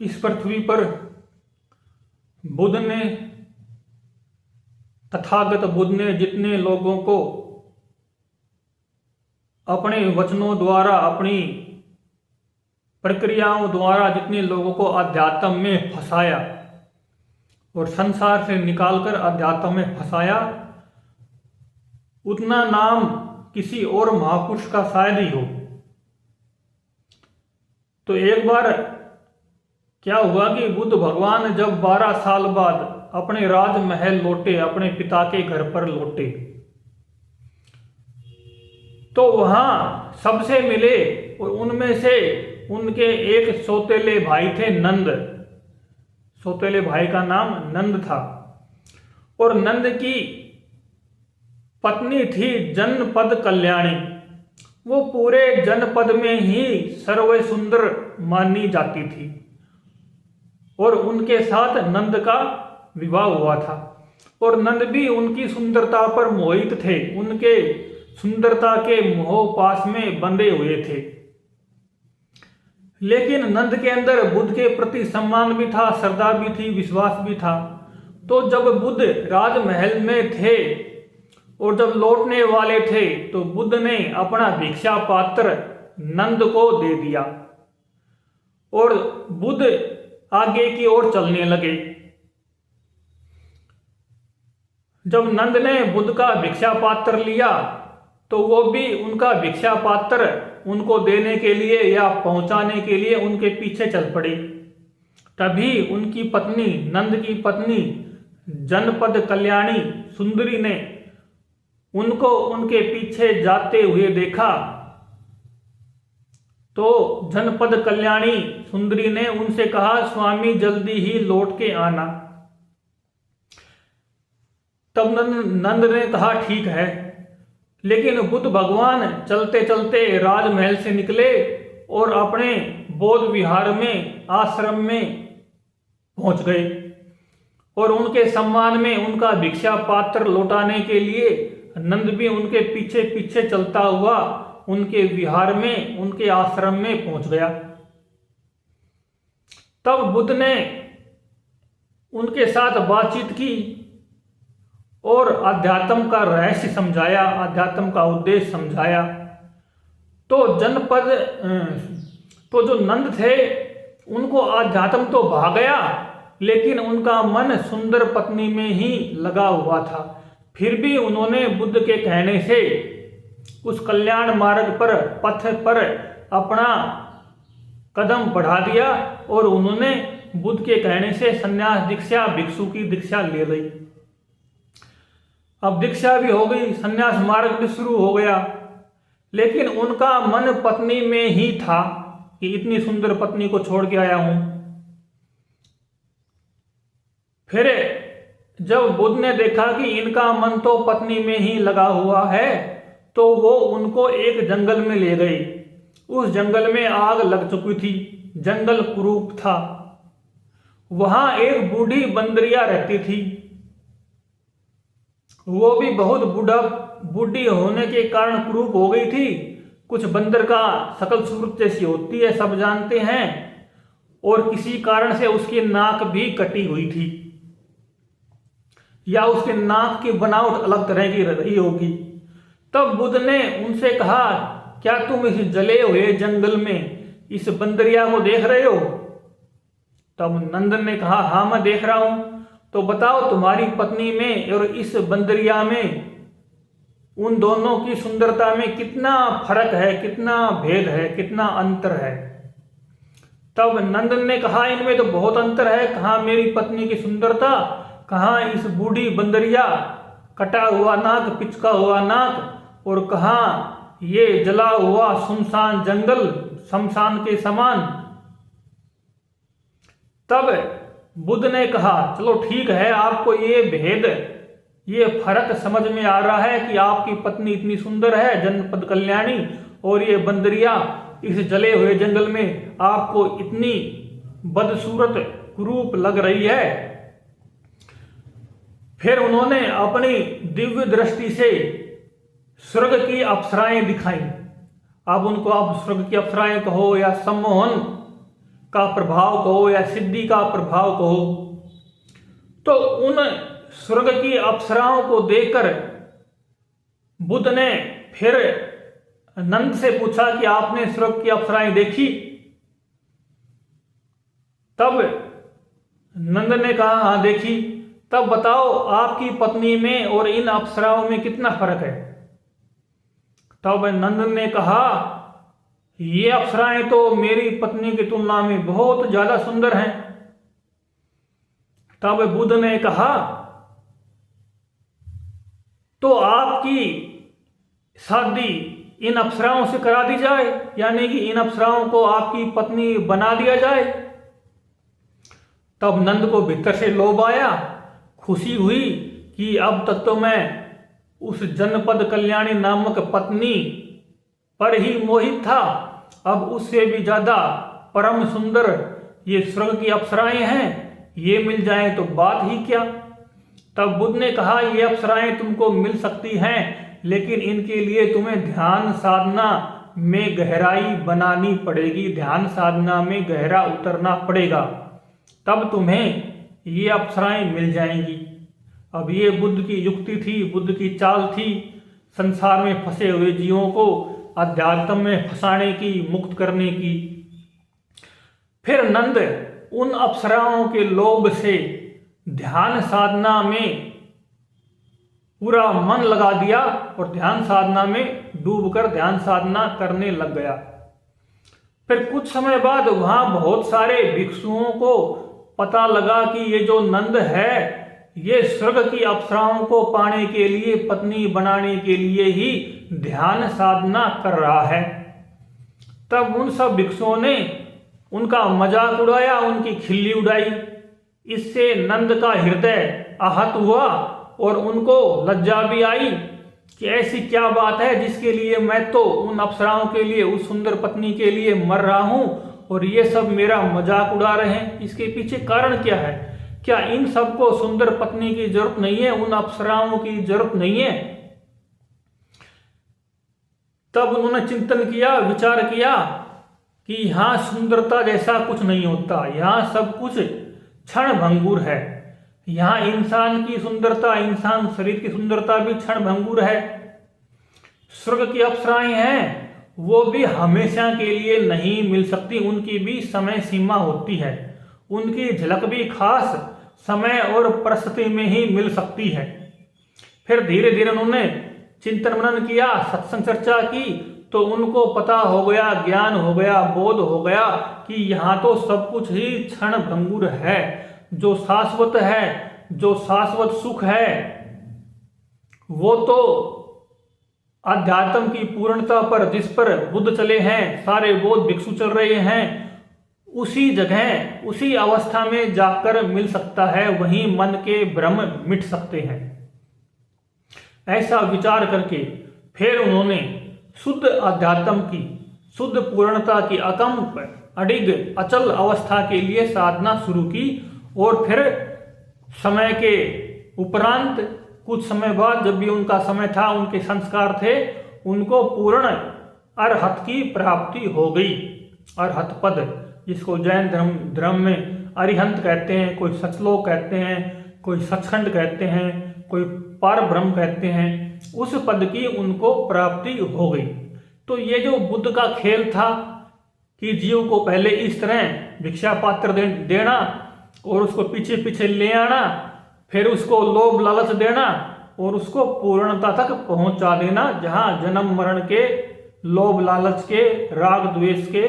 इस पृथ्वी पर बुद्ध ने, तथागत बुद्ध ने जितने लोगों को अपने वचनों द्वारा, अपनी प्रक्रियाओं द्वारा जितने लोगों को अध्यात्म में फंसाया और संसार से निकालकर अध्यात्म में फंसाया, उतना नाम किसी और महापुरुष का शायद ही हो। तो एक बार क्या हुआ कि बुद्ध भगवान जब 12 साल बाद अपने राजमहल लौटे, अपने पिता के घर पर लौटे, तो वहां सबसे मिले और उनमें से उनके एक सौतेले भाई थे, नंद। सौतेले भाई का नाम नंद था और नंद की पत्नी थी जनपद कल्याणी। वो पूरे जनपद में ही सर्व सुंदर मानी जाती थी और उनके साथ नंद का विवाह हुआ था और नंद भी उनकी सुंदरता पर मोहित थे, उनके सुंदरता के मोह पास में बंधे हुए थे। लेकिन नंद के अंदर बुद्ध के प्रति सम्मान भी था, श्रद्धा भी थी, विश्वास भी था। तो जब बुद्ध राजमहल में थे और जब लौटने वाले थे तो बुद्ध ने अपना भिक्षा पात्र नंद को दे दिया और बुद्ध आगे की ओर चलने लगे। जब नंद ने बुद्ध का भिक्षा पात्र लिया तो वो भी उनका भिक्षा पात्र उनको देने के लिए या पहुंचाने के लिए उनके पीछे चल पड़ी। तभी उनकी पत्नी, नंद की पत्नी जनपद कल्याणी सुंदरी ने उनको उनके पीछे जाते हुए देखा। तो जनपद कल्याणी सुंदरी ने उनसे कहा, स्वामी जल्दी ही लौट के आना। तब नंद ने कहा, ठीक है। लेकिन बुद्ध भगवान चलते चलते राजमहल से निकले और अपने बौद्ध विहार में, आश्रम में पहुंच गए और उनके सम्मान में उनका भिक्षा पात्र लौटाने के लिए नंद भी उनके पीछे पीछे चलता हुआ उनके विहार में, उनके आश्रम में पहुंच गया। तब बुद्ध ने उनके साथ बातचीत की और अध्यात्म का रहस्य समझाया, अध्यात्म का उद्देश्य समझाया। तो जो नंद थे उनको अध्यात्म तो भा गया, लेकिन उनका मन सुंदर पत्नी में ही लगा हुआ था। फिर भी उन्होंने बुद्ध के कहने से उस कल्याण मार्ग पर, पथ पर अपना कदम बढ़ा दिया और उन्होंने बुद्ध के कहने से संन्यास दीक्षा, भिक्षु की दीक्षा ले ली। अब दीक्षा भी हो गई, संन्यास मार्ग भी शुरू हो गया, लेकिन उनका मन पत्नी में ही था कि इतनी सुंदर पत्नी को छोड़ के आया हूं। फिर जब बुद्ध ने देखा कि इनका मन तो पत्नी में ही लगा हुआ है, तो वो उनको एक जंगल में ले गए। उस जंगल में आग लग चुकी थी, जंगल कुरूप था। वहां एक बूढ़ी बंदरिया रहती थी। वो भी बहुत बूढ़ी होने के कारण कुरूप हो गई थी। कुछ बंदर का शकल सूरत जैसी होती है, सब जानते हैं, और किसी कारण से उसकी नाक भी कटी हुई थी या उसके नाक की बनावट अलग तरह की रही होगी। तब बुद्ध ने उनसे कहा, क्या तुम इस जले हुए जंगल में इस बंदरिया को देख रहे हो? तब नंदन ने कहा, हाँ मैं देख रहा हूं। तो बताओ तुम्हारी पत्नी में और इस बंदरिया में, उन दोनों की सुंदरता में कितना फर्क है, कितना भेद है, कितना अंतर है? तब नंदन ने कहा, इनमें तो बहुत अंतर है। कहाँ मेरी पत्नी की सुंदरता, कहाँ इस बूढ़ी बंदरिया, कटा हुआ नाक, पिचका हुआ नाक, और कहाँ ये जला हुआ सुनसान जंगल, शमशान के समान। तब बुद्ध ने कहा, चलो ठीक है, आपको ये भेद, ये फर्क समझ में आ रहा है कि आपकी पत्नी इतनी सुंदर है, जनपद कल्याणी, और ये बंदरिया इस जले हुए जंगल में आपको इतनी बदसूरत कुरूप लग रही है। फिर उन्होंने अपनी दिव्य दृष्टि से स्वर्ग की अप्सराएं दिखाई। अब उनको आप स्वर्ग की अप्सराएं कहो या सम्मोहन का प्रभाव कहो या सिद्धि का प्रभाव कहो। तो उन स्वर्ग की अप्सराओं को देखकर बुद्ध ने फिर नंद से पूछा कि आपने स्वर्ग की अप्सराएं देखी? तब नंद ने कहा हाँ देखी। तब बताओ आपकी पत्नी में और इन अप्सराओं में कितना फर्क है? तब नंद ने कहा ये अप्सराएं तो मेरी पत्नी की तुलना में बहुत ज्यादा सुंदर हैं। तब बुद्ध ने कहा तो आपकी शादी इन अप्सराओं से करा दी जाए, यानी कि इन अप्सराओं को आपकी पत्नी बना दिया जाए। तब नंद को भीतर से लोभ आया, खुशी हुई कि अब तक तो मैं उस जनपद कल्याणी नामक पत्नी पर ही मोहित था, अब उससे भी ज्यादा परम सुंदर ये स्वर्ग की अप्सराएं हैं, ये मिल जाए तो बात ही क्या। तब बुद्ध ने कहा ये अप्सराएं तुमको मिल सकती हैं, लेकिन इनके लिए तुम्हें ध्यान साधना में गहराई बनानी पड़ेगी, ध्यान साधना में गहरा उतरना पड़ेगा, तब तुम्हें ये अप्सराएं मिल जाएंगी। अब ये बुद्ध की युक्ति थी, बुद्ध की चाल थी, संसार में फंसे हुए जीवों को अध्यात्म में फंसाने की, मुक्त करने की। फिर नंद उन अप्सराओं के लोभ से ध्यान साधना में पूरा मन लगा दिया और ध्यान साधना में डूबकर ध्यान साधना करने लग गया। फिर कुछ समय बाद वहां बहुत सारे भिक्षुओं को पता लगा कि ये जो नंद है ये स्वर्ग की अप्सराओं को पाने के लिए, पत्नी बनाने के लिए ही ध्यान साधना कर रहा है। तब उन सब भिक्षुओं ने उनका मजाक उड़ाया, उनकी खिल्ली उड़ाई। इससे नंद का हृदय आहत हुआ और उनको लज्जा भी आई कि ऐसी क्या बात है जिसके लिए मैं तो उन अप्सराओं के लिए, उस सुंदर पत्नी के लिए मर रहा हूं और ये सब मेरा मजाक उड़ा रहे हैं। इसके पीछे कारण क्या है? क्या इन सबको सुंदर पत्नी की जरूरत नहीं है, उन अप्सराओं की जरूरत नहीं है? तब उन्होंने चिंतन किया, विचार किया कि यहां सुंदरता जैसा कुछ नहीं होता, यहां सब कुछ क्षण भंगुर है। यहां इंसान की सुंदरता, इंसान शरीर की सुंदरता भी क्षण भंगुर है। स्वर्ग की अप्सराएं हैं वो भी हमेशा के लिए नहीं मिल सकती, उनकी भी समय सीमा होती है, उनकी झलक भी खास समय और परिस्थिति में ही मिल सकती है। फिर धीरे धीरे उन्होंने चिंतन मनन किया, सत्संग चर्चा की, तो उनको पता हो गया, ज्ञान हो गया, बोध हो गया कि यहाँ तो सब कुछ ही क्षण भंगुर है। जो शाश्वत है, जो शाश्वत सुख है, वो तो अध्यात्म की पूर्णता पर, जिस पर बुद्ध चले हैं, सारे बौद्ध भिक्षु चल रहे हैं, उसी जगह, उसी अवस्था में जाकर मिल सकता है, वहीं मन के भ्रम मिट सकते हैं। ऐसा विचार करके फिर उन्होंने शुद्ध अध्यात्म की, शुद्ध पूर्णता की अकम्प, अडिग, अचल अवस्था के लिए साधना शुरू की। और फिर समय के उपरांत, कुछ समय बाद, जब भी उनका समय था, उनके संस्कार थे, उनको पूर्ण अरहत की प्राप्ति हो गई। अरहत पद, जिसको जैन धर्म में अरिहंत कहते हैं, कोई सचलोक कहते हैं, कोई सचखंड कहते हैं, कोई पार ब्रह्म कहते हैं, उस पद की उनको प्राप्ति हो गई। तो ये जो बुद्ध का खेल था कि जीव को पहले इस तरह भिक्षा पात्र देना और उसको पीछे पीछे ले आना, फिर उसको लोभ लालच देना और उसको पूर्णता तक पहुंचा देना, जहां जन्म मरण के, लोभ लालच के, राग द्वेष के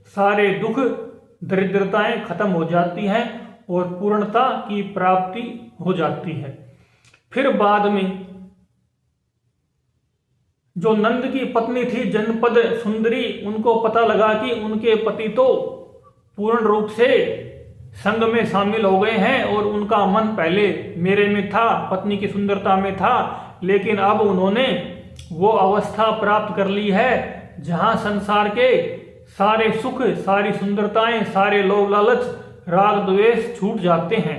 सारे दुख, दरिद्रताएं खत्म हो जाती हैं और पूर्णता की प्राप्ति हो जाती है। फिर बाद में जो नंद की पत्नी थी जनपद सुंदरी, उनको पता लगा कि उनके पति तो पूर्ण रूप से संग में शामिल हो गए हैं और उनका मन पहले मेरे में था, पत्नी की सुंदरता में था, लेकिन अब उन्होंने वो अवस्था प्राप्त कर ली है जहां संसार के सारे सुख, सारी सुंदरताएं, सारे लोभ लालच, राग द्वेष छूट जाते हैं।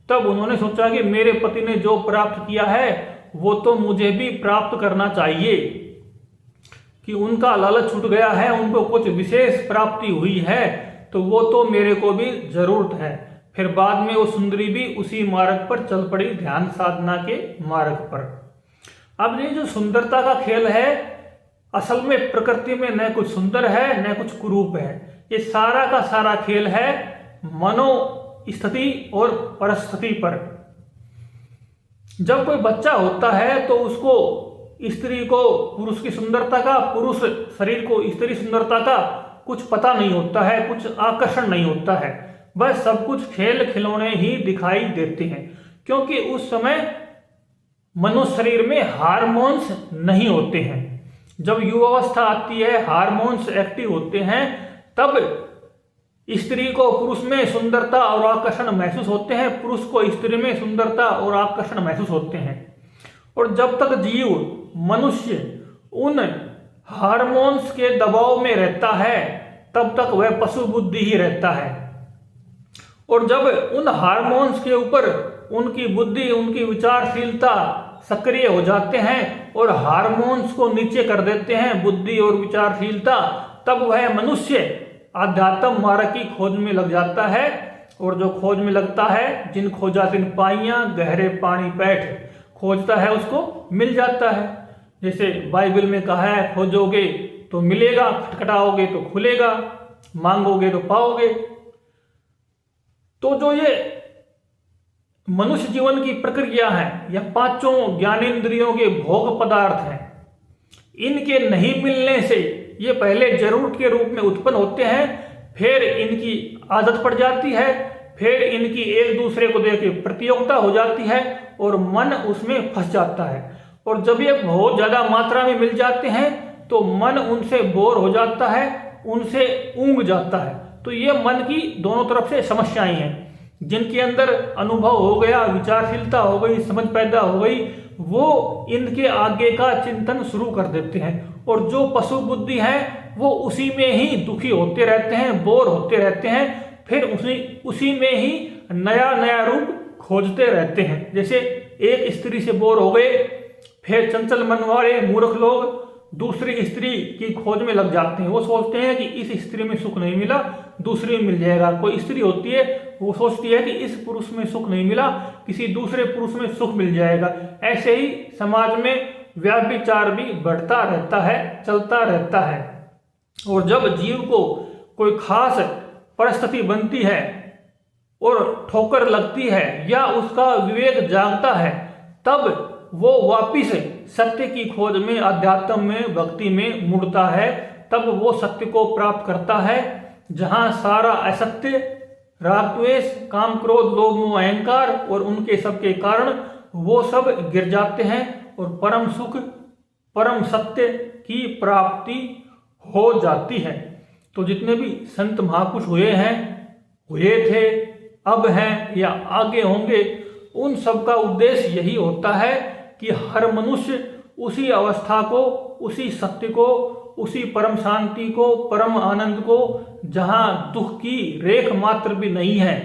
तब उन्होंने सोचा कि मेरे पति ने जो प्राप्त किया है वो तो मुझे भी प्राप्त करना चाहिए, कि उनका लालच छूट गया है, उनको कुछ विशेष प्राप्ति हुई है, तो वो तो मेरे को भी जरूरत है। फिर बाद में वो सुंदरी भी उसी मार्ग पर चल पड़ी, ध्यान साधना के मार्ग पर। अब ये जो सुंदरता का खेल है, असल में प्रकृति में न कुछ सुंदर है न कुछ कुरूप है। ये सारा का सारा खेल है मनोस्थिति और परिस्थिति पर। जब कोई बच्चा होता है तो उसको स्त्री को पुरुष की सुंदरता का, पुरुष शरीर को स्त्री सुंदरता का कुछ पता नहीं होता है, कुछ आकर्षण नहीं होता है। बस सब कुछ खेल खिलौने ही दिखाई देते हैं, क्योंकि उस समय मनुष्य शरीर में हार्मोन्स नहीं होते हैं। जब युवावस्था आती है, हार्मोन्स एक्टिव होते हैं, तब स्त्री को पुरुष में सुंदरता और आकर्षण महसूस होते हैं, पुरुष को स्त्री में सुंदरता और आकर्षण महसूस होते हैं। और जब तक जीव मनुष्य उन हार्मोन्स के दबाव में रहता है, तब तक वह पशु बुद्धि ही रहता है। और जब उन हार्मोन्स के ऊपर उनकी बुद्धि, उनकी विचारशीलता सक्रिय हो जाते हैं और हार्मोन्स को नीचे कर देते हैं, बुद्धि और विचारशीलता, तब वह मनुष्य आध्यात्म मार्ग की खोज में लग जाता है। और जो खोज में लगता है, जिन खोजा तिन पाइयां गहरे पानी पैठ, खोजता है उसको मिल जाता है। जैसे बाइबल में कहा है, खोजोगे तो मिलेगा, खटखटाओगे तो खुलेगा, मांगोगे तो पाओगे। तो जो ये मनुष्य जीवन की प्रक्रिया है, या पांचों ज्ञानेंद्रियों के भोग पदार्थ हैं, इनके नहीं मिलने से ये पहले जरूरत के रूप में उत्पन्न होते हैं, फिर इनकी आदत पड़ जाती है, फिर इनकी एक दूसरे को देख के प्रतियोगिता हो जाती है और मन उसमें फंस जाता है। और जब ये बहुत ज्यादा मात्रा में मिल जाते हैं तो मन उनसे बोर हो जाता है, उनसे ऊंघ जाता है। तो ये मन की दोनों तरफ से समस्याएं हैं। जिनके अंदर अनुभव हो गया, विचारशीलता हो गई, समझ पैदा हो गई, वो इनके आगे का चिंतन शुरू कर देते हैं। और जो पशु बुद्धि है वो उसी में ही दुखी होते रहते हैं, बोर होते रहते हैं, फिर उसी में ही नया नया रूप खोजते रहते हैं। जैसे एक स्त्री से बोर हो गए, फिर चंचल मन वाले मूर्ख लोग दूसरी स्त्री की खोज में लग जाते हैं। वो सोचते हैं कि इस स्त्री में सुख नहीं मिला, दूसरी में मिल जाएगा। कोई स्त्री होती है, वो सोचती है कि इस पुरुष में सुख नहीं मिला, किसी दूसरे पुरुष में सुख मिल जाएगा। ऐसे ही समाज में व्याभिचार भी बढ़ता रहता है, चलता रहता है। और जब जीव को कोई खास परिस्थिति बनती है और ठोकर लगती है या उसका विवेक जागता है, तब वो वापिस सत्य की खोज में, अध्यात्म में, भक्ति में मुड़ता है। तब वो सत्य को प्राप्त करता है, जहां सारा असत्य, राग द्वेष, काम क्रोध लोभ मोह अहंकार और उनके सबके कारण वो सब गिर जाते हैं और परम सुख, परम सत्य की प्राप्ति हो जाती है। तो जितने भी संत महापुरुष हुए हैं, हुए थे, अब हैं या आगे होंगे, उन सब का उद्देश्य यही होता है कि हर मनुष्य उसी अवस्था को, उसी सत्य को, उसी परम शांति को, परम आनंद को, जहां दुख की रेख मात्र भी नहीं है,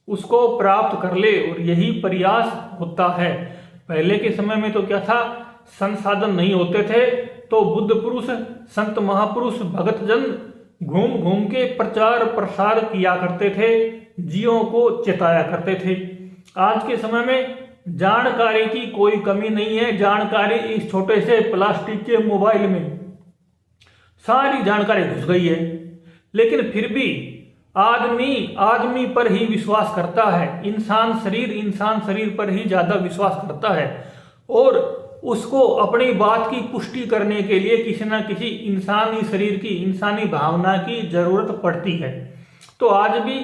उसको प्राप्त कर ले। और यही प्रयास होता है। पहले के समय में तो क्या था, संसाधन नहीं होते थे, तो बुद्ध पुरुष, संत महापुरुष, भगत जन घूम घूम के प्रचार प्रसार किया करते थे, जीवों को चेताया करते थे। आज के समय में जानकारी की कोई कमी नहीं है। जानकारी इस छोटे से प्लास्टिक के मोबाइल में सारी जानकारी घुस गई है, लेकिन फिर भी आदमी पर ही विश्वास करता है। इंसान शरीर पर ही ज्यादा विश्वास करता है और उसको अपनी बात की पुष्टि करने के लिए किसी न किसी इंसानी शरीर की, इंसानी भावना की जरूरत पड़ती है। तो आज भी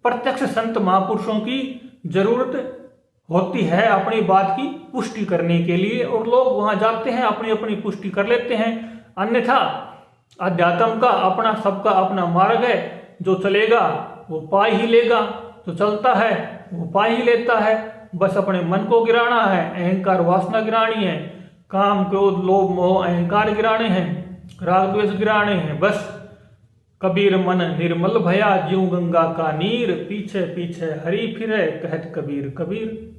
प्रत्यक्ष संत महापुरुषों की जरूरत होती है अपनी बात की पुष्टि करने के लिए, और लोग वहां जाते हैं, अपनी अपनी पुष्टि कर लेते हैं। अन्यथा अध्यात्म का अपना, सबका अपना मार्ग है। जो चलेगा वो पा ही लेगा, जो चलता है वो पा ही लेता है। बस अपने मन को गिराना है, अहंकार वासना गिरानी है, काम क्रोध लोभ मोह अहंकार गिराने हैं, राग द्वेष गिराने हैं। बस कबीर मन निर्मल भया, ज्यों गंगा का नीर, पीछे पीछे हरि फिरे, कहत कबीर कबीर।